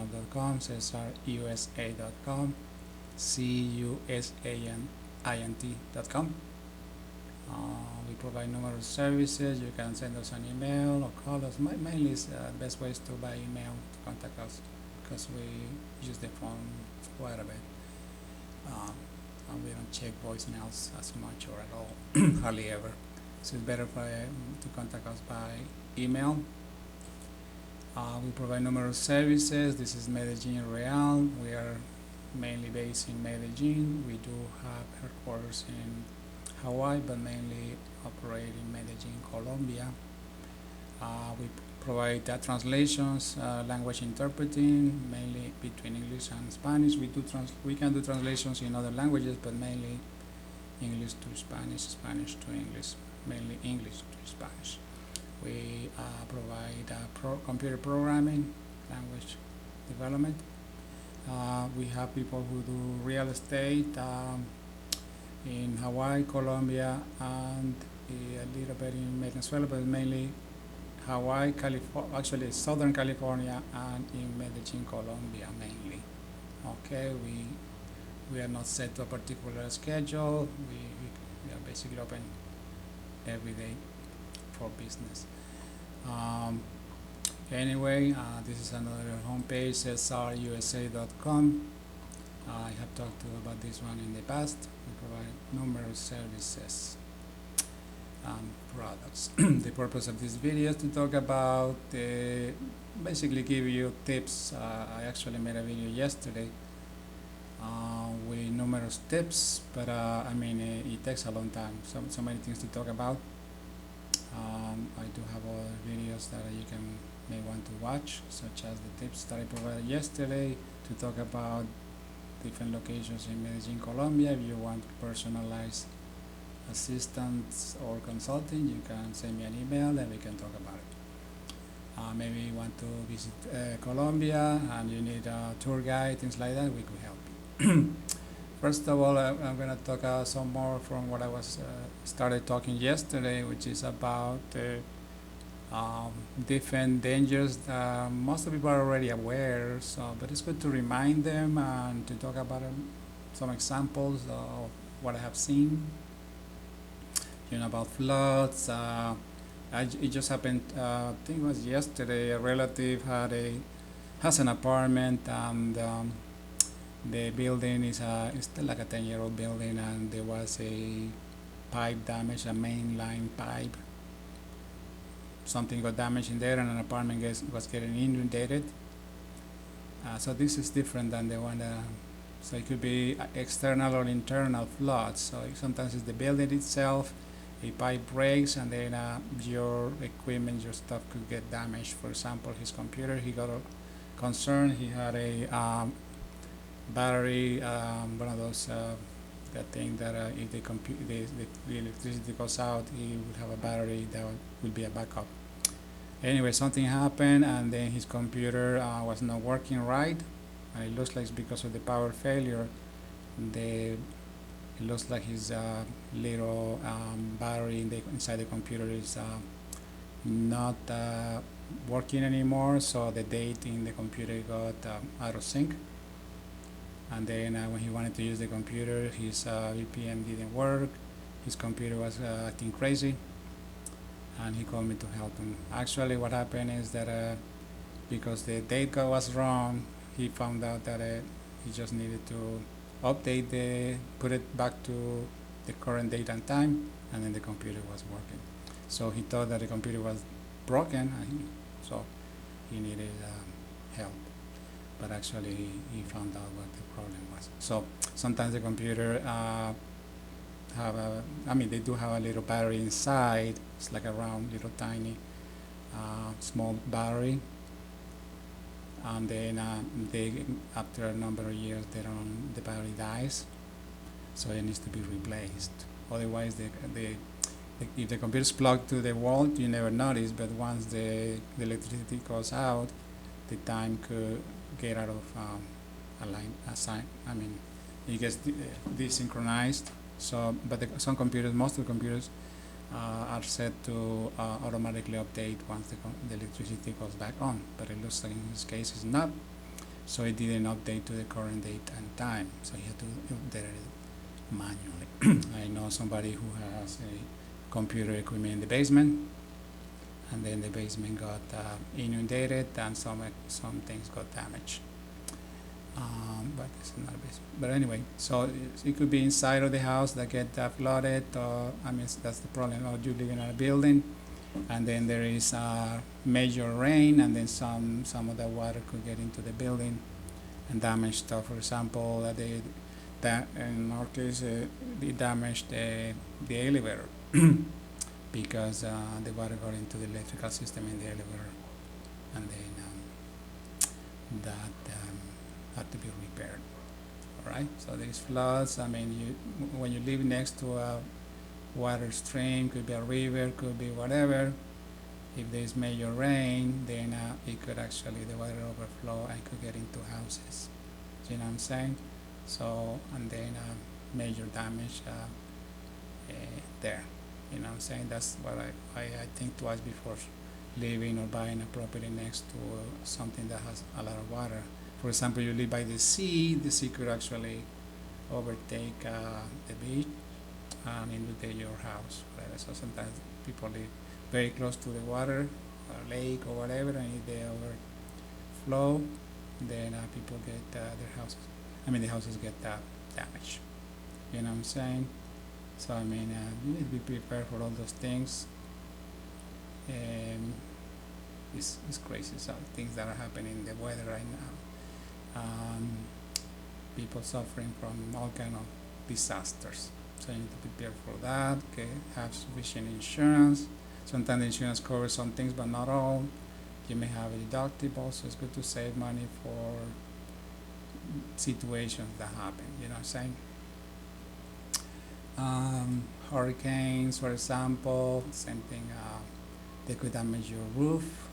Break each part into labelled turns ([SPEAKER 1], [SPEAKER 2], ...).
[SPEAKER 1] channel.com, CesarUSA.com, CUSANINT.com. We provide numerous services. You can send us an email or call us. Mainly, the best way is to by email to contact us because we use the phone quite a bit. And we don't check voicemails as much or at all, hardly ever. So it's better to contact us by email. We provide numerous services. This is Medellin Real. We are mainly based in Medellin. We do have headquarters in Hawaii, but mainly operate in Medellin, Colombia. We provide translations, language interpreting, mainly between English and Spanish. We can do translations in other languages, but mainly English to Spanish, Spanish to English, mainly English to Spanish. We provide computer programming, language development. We have people who do real estate in Hawaii, Colombia, and a little bit in Venezuela, but mainly Hawaii, California, actually Southern California, and in Medellin, Colombia mainly. Okay, we are not set to a particular schedule. We are basically open every day for business. Anyway, this is another homepage, CesarUSA.com. I have talked about this one in the past. We provide numerous services and products. The purpose of this video is to talk about, basically give you tips. I actually made a video yesterday with numerous tips, but it takes a long time. So many things to talk about. I do have other videos that you may want to watch, such as the tips that I provided yesterday to talk about different locations in Medellin, Colombia. If you want personalized assistance or consulting, you can send me an email and we can talk about it. Maybe you want to visit Colombia and you need a tour guide, things like that, we could help you. First of all, I'm going to talk some more from what I was started talking yesterday, which is about different dangers that most of the people are already aware. But it's good to remind them and to talk about some examples of what I have seen. About floods. It just happened. I think it was yesterday. A relative has an apartment and. The building is still like a 10-year-old building, and there was a pipe damage, a main line pipe. Something got damaged in there, and an apartment was getting inundated. So this is different than the one so it could be external or internal floods. So sometimes it's the building itself, a pipe breaks, and then your equipment, your stuff could get damaged. For example, his computer, he got concerned. He had a battery, one of those that thing that if the electricity goes out, he would have a battery that would be a backup. Anyway, something happened, and then his computer was not working right, and it looks like it's because of the power failure. It looks like his little battery inside the computer is not working anymore, so the date in the computer got out of sync. And then when he wanted to use the computer, his VPN didn't work. His computer was acting crazy, and he called me to help him. Actually, what happened is that because the date was wrong, he found out that he just needed to update put it back to the current date and time, and then the computer was working. So he thought that the computer was broken, so he needed help. But actually he found out what the problem was. So sometimes the computer they do have a little battery inside. It's like a round, little tiny, small battery. And then after a number of years, the battery dies. So it needs to be replaced. Otherwise, if the computer is plugged to the wall, you never notice. But once the electricity goes out, the time could get out of it gets desynchronized. So, but most of the computers are set to automatically update once the electricity goes back on. But it looks like in this case it's not. so it didn't update to the current date and time, so you had to update it manually. I know somebody who has a computer equipment in the basement, and then the basement got inundated and some things got damaged. But it's not a basement. But anyway, so it could be inside of the house that get flooded, or I mean that's the problem. Or you live in a building, and then there is major rain, and then some of the water could get into the building and damage stuff. For example, that in our case, it damaged the elevator because the water got into the electrical system in the elevator, and then that had to be repaired. All right. So these floods. I mean, when you live next to a water stream, could be a river, could be whatever. If there's major rain, then it could actually, the water overflow and could get into houses. You know what I'm saying? So, and then major damage there. You know what I'm saying? That's what I think twice before living or buying a property next to something that has a lot of water. For example, you live by the sea could actually overtake the beach and inundate your house. Whatever. So sometimes people live very close to the water, or lake or whatever, and if they overflow, then people get their houses. I mean, the houses get damaged. You know what I'm saying? So I mean, you need to be prepared for all those things. It's crazy. So things that are happening in the weather right now. People suffering from all kind of disasters. So you need to be prepared for that. Okay, have sufficient insurance. Sometimes the insurance covers some things, but not all. You may have a deductible, so it's good to save money for situations that happen. You know what I'm saying? Hurricanes, for example, same thing. They could damage your roof.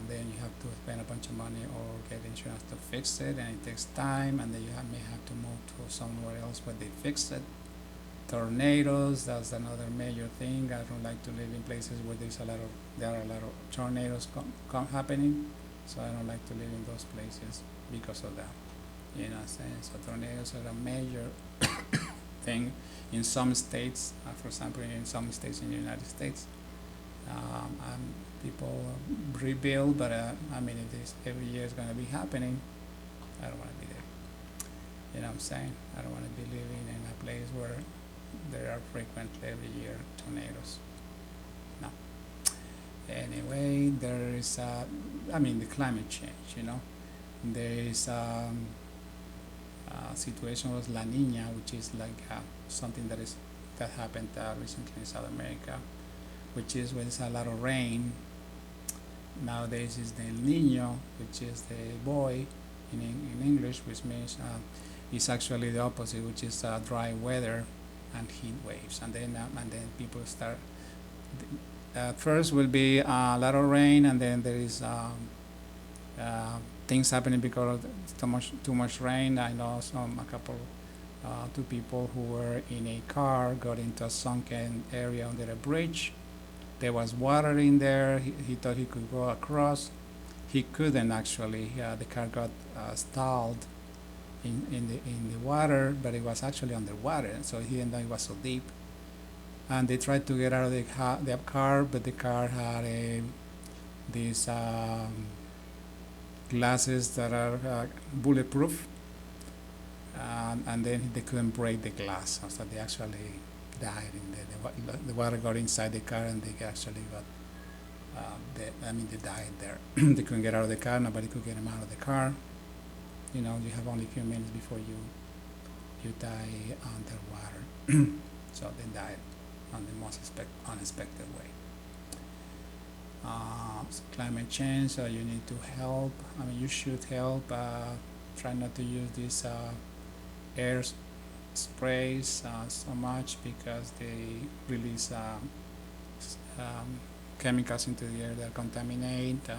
[SPEAKER 1] Then you have to spend a bunch of money or get insurance to fix it, and it takes time, and then you may have to move to somewhere else where they fix it. Tornadoes, that's another major thing. I don't like to live in places where there are a lot of tornadoes happening, so I don't like to live in those places because of that. You know what I'm saying? So tornadoes are a major thing in some states. For example, in some states in the United States, people rebuild, but I mean, if this every year is going to be happening, I don't want to be there. You know what I'm saying? I don't want to be living in a place where there are frequently every year tornadoes. No. Anyway, there is, I mean, the climate change, you know. There is a situation with La Nina, which is like something that happened recently in South America, which is when there's a lot of rain. Nowadays is the El Niño, which is the boy in English, which means it's actually the opposite, which is dry weather and heat waves, and then people start. First will be a lot of rain, and then there is things happening because of too much rain. I know two people who were in a car got into a sunken area under a bridge. There was water in there. He thought he could go across. He couldn't actually. The car got stalled in the water, but it was actually underwater, so he didn't know it was so deep. And they tried to get out of the car, but the car had these glasses that are bulletproof, and then they couldn't break the glass, so they actually died. The water got inside the car, and they actually got. They died there. They couldn't get out of the car. Nobody could get them out of the car. You know, you have only a few minutes before you die underwater. So they died on the most unexpected way. So climate change, so you need to help. I mean, you should help. Try not to use these air sprays so much because they release chemicals into the air that contaminate.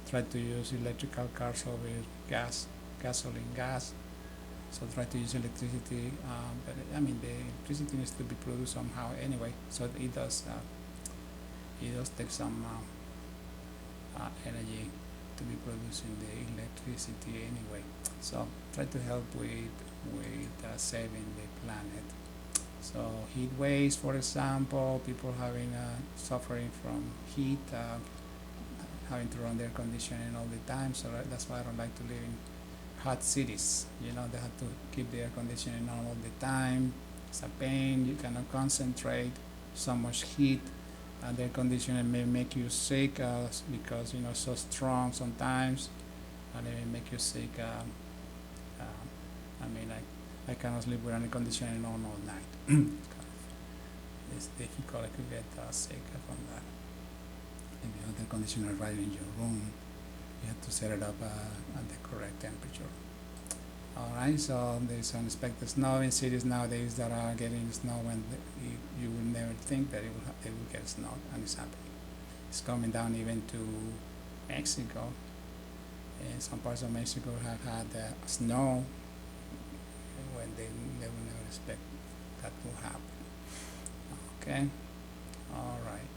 [SPEAKER 1] Try to use electrical cars over gasoline gas. So try to use electricity, but I mean the electricity needs to be produced somehow anyway. So it does take some energy to be producing the electricity anyway. So try to help with saving the planet. So heat waves, for example, people having suffering from heat, having to run their conditioning all the time. So that's why I don't like to live in hot cities. You know, they have to keep the air conditioning on all the time. It's a pain. You cannot concentrate. So much heat. The air conditioning may make you sick because you know it's so strong sometimes, and it may make you sick. I mean, I cannot sleep with air conditioning on all night. It's difficult. I could get sick from that. If you have the conditioner right in your room, you have to set it up at the correct temperature. Alright, so there's unexpected snow in cities nowadays that are getting snow when you would never think that it will get snow, and it's happening. It's coming down even to Mexico. And some parts of Mexico have had snow when they would never expect that to happen. Okay, alright.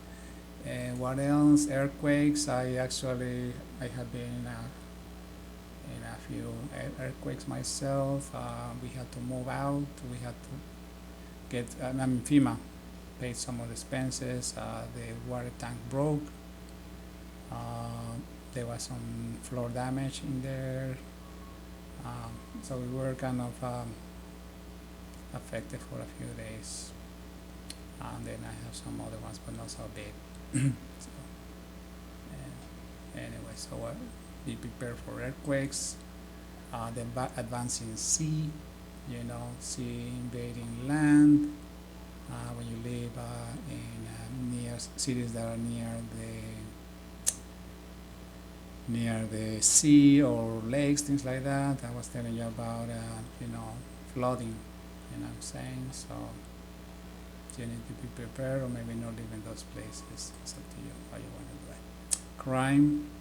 [SPEAKER 1] And what else? Earthquakes. I have been in a few earthquakes myself. We had to move out. We had to get. FEMA paid some of the expenses. The water tank broke. There was some floor damage in there. So we were kind of affected for a few days. And then I have some other ones, but not so big. So, anyway, so be prepared for earthquakes. The advancing sea, you know, sea invading land. When you live in near cities that are near the sea or lakes, things like that. I was telling you about, you know, flooding. You know what I'm saying? So you need to be prepared, or maybe not live in those places. It's up to you how you want to do it. Crime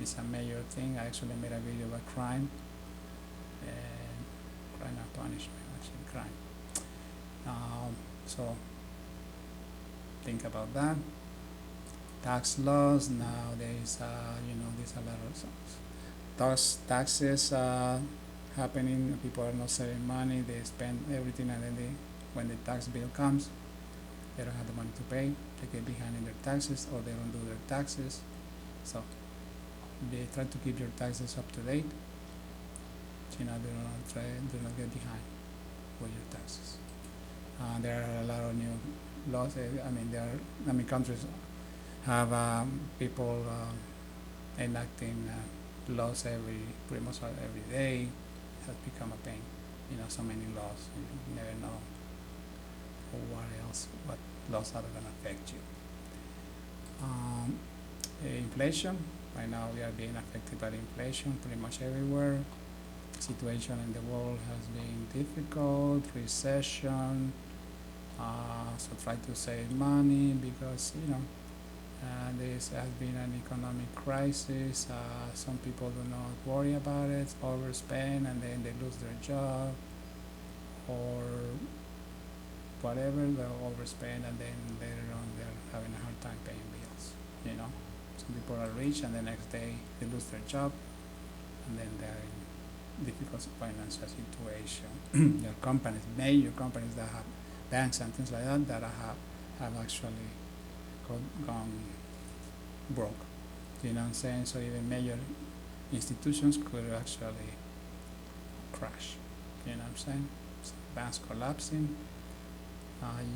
[SPEAKER 1] is a major thing. I actually made a video about crime and crime and punishment. Actually, crime. So think about that. Tax laws nowadays. You know, there's a lot of taxes happening. People are not saving money. They spend everything, and then when the tax bill comes, they don't have the money to pay. They get behind in their taxes, or they don't do their taxes. So they try to keep your taxes up to date. You know, do not get behind with your taxes. There are a lot of new laws. Countries have people enacting laws pretty much every day. It has become a pain. You know, so many laws. You never know what laws are going to affect you. Inflation. Right now we are being affected by inflation pretty much everywhere. Situation in the world has been difficult. Recession. So try to save money because, you know, this has been an economic crisis. Some people do not worry about it, overspend, and then they lose their job, or whatever, they'll overspend, and then later on they're having a hard time paying bills. You know, some people are rich, and the next day they lose their job, and then they're in difficult financial situation. There are companies, major companies that have banks and things like that that have actually gone broke. You know what I'm saying? So even major institutions could actually crash. You know what I'm saying? So banks collapsing.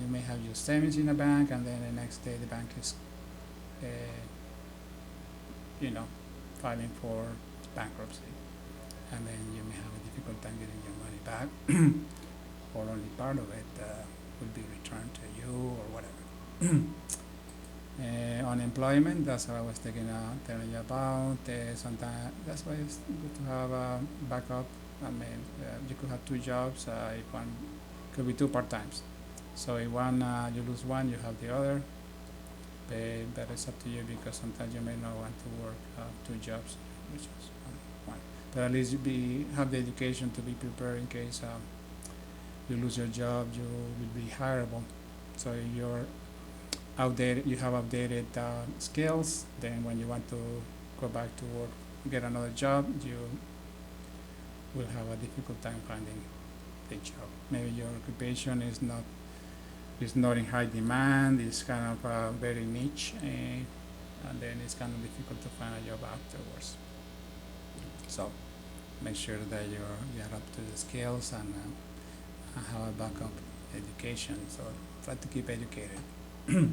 [SPEAKER 1] You may have your savings in a bank, and then the next day the bank is, filing for bankruptcy, and then you may have a difficult time getting your money back, or only part of it will be returned to you, or whatever. Unemployment, that's what I was telling you about. Sometimes that's why it's good to have a backup. You could have two jobs. If one could be two part-times. So if one you lose one, you have the other. But it's up to you, because sometimes you may not want to work two jobs, which is one. But at least have the education to be prepared in case you lose your job. You will be hireable. So if you're outdated, you have updated skills. Then when you want to go back to work, get another job, you will have a difficult time finding the job. Maybe your occupation is not in high demand, it's kind of very niche, and then it's kind of difficult to find a job afterwards. So make sure that you're up to the skills and have a backup education. So try to keep educated with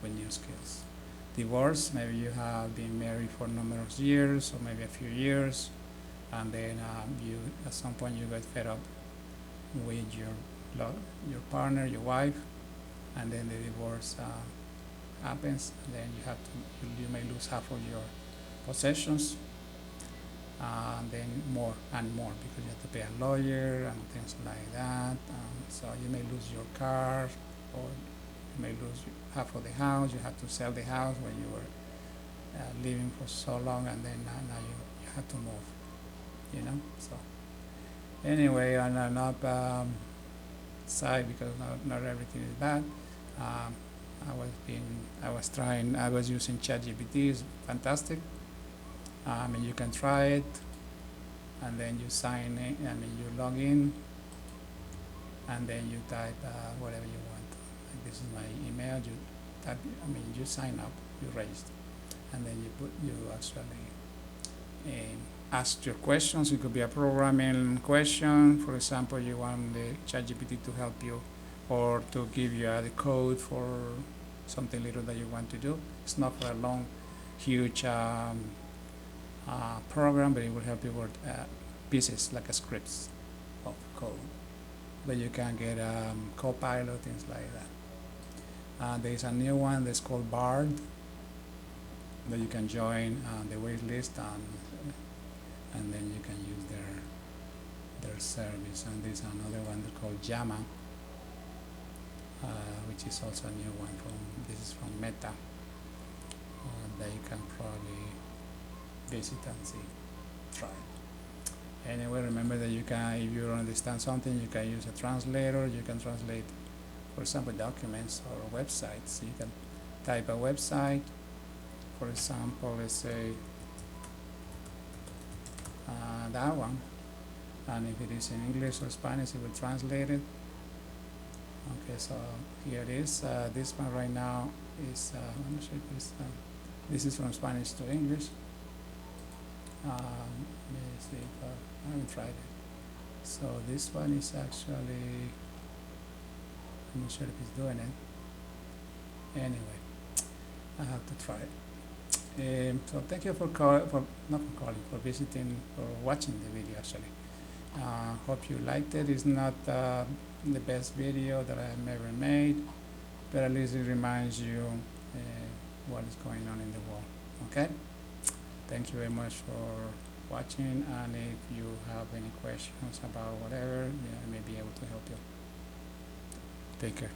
[SPEAKER 1] new skills. Divorce, maybe you have been married for a number of years or maybe a few years, and then you at some point you got fed up with your partner, your wife, and then the divorce happens, and then you may lose half of your possessions, and then more and more because you have to pay a lawyer and things like that. So you may lose your car, or you may lose half of the house. You have to sell the house when you were living for so long, and then now you have to move. So anyway, on an up side, because not everything is bad. I was using ChatGPT. It's fantastic. And you can try it, and then you sign in. You log in, and then you type whatever you want. Like, this is my email. You type. You sign up. You register, and then you actually ask your questions. It could be a programming question. For example, you want the ChatGPT to help you, or to give you the code for something little that you want to do. It's not for a long, huge program, but it will help you with pieces like a scripts of code. But you can get Copilot, things like that. There is a new one that's called Bard that you can join the wait list, and then you can use their service. And there's another one called Llama, which is also a new one this is from Meta, that you can probably visit and see, try. Anyway, remember that you can, if you don't understand something, you can use a translator. You can translate, for example, documents or websites. You can type a website, for example, let's say that one, and if it is in English or Spanish, it will translate it. Okay, so here it is. This one right now is, let me show you this is from Spanish to English. Let me see if I haven't tried it. So this one is actually, I'm not sure if it's doing it. Anyway, I have to try it. So thank you for visiting, for watching the video actually. Hope you liked it. It's not the best video that I have ever made, but at least it reminds you what is going on in the world. Okay? Thank you very much for watching, and if you have any questions about whatever, I may be able to help you. Take care.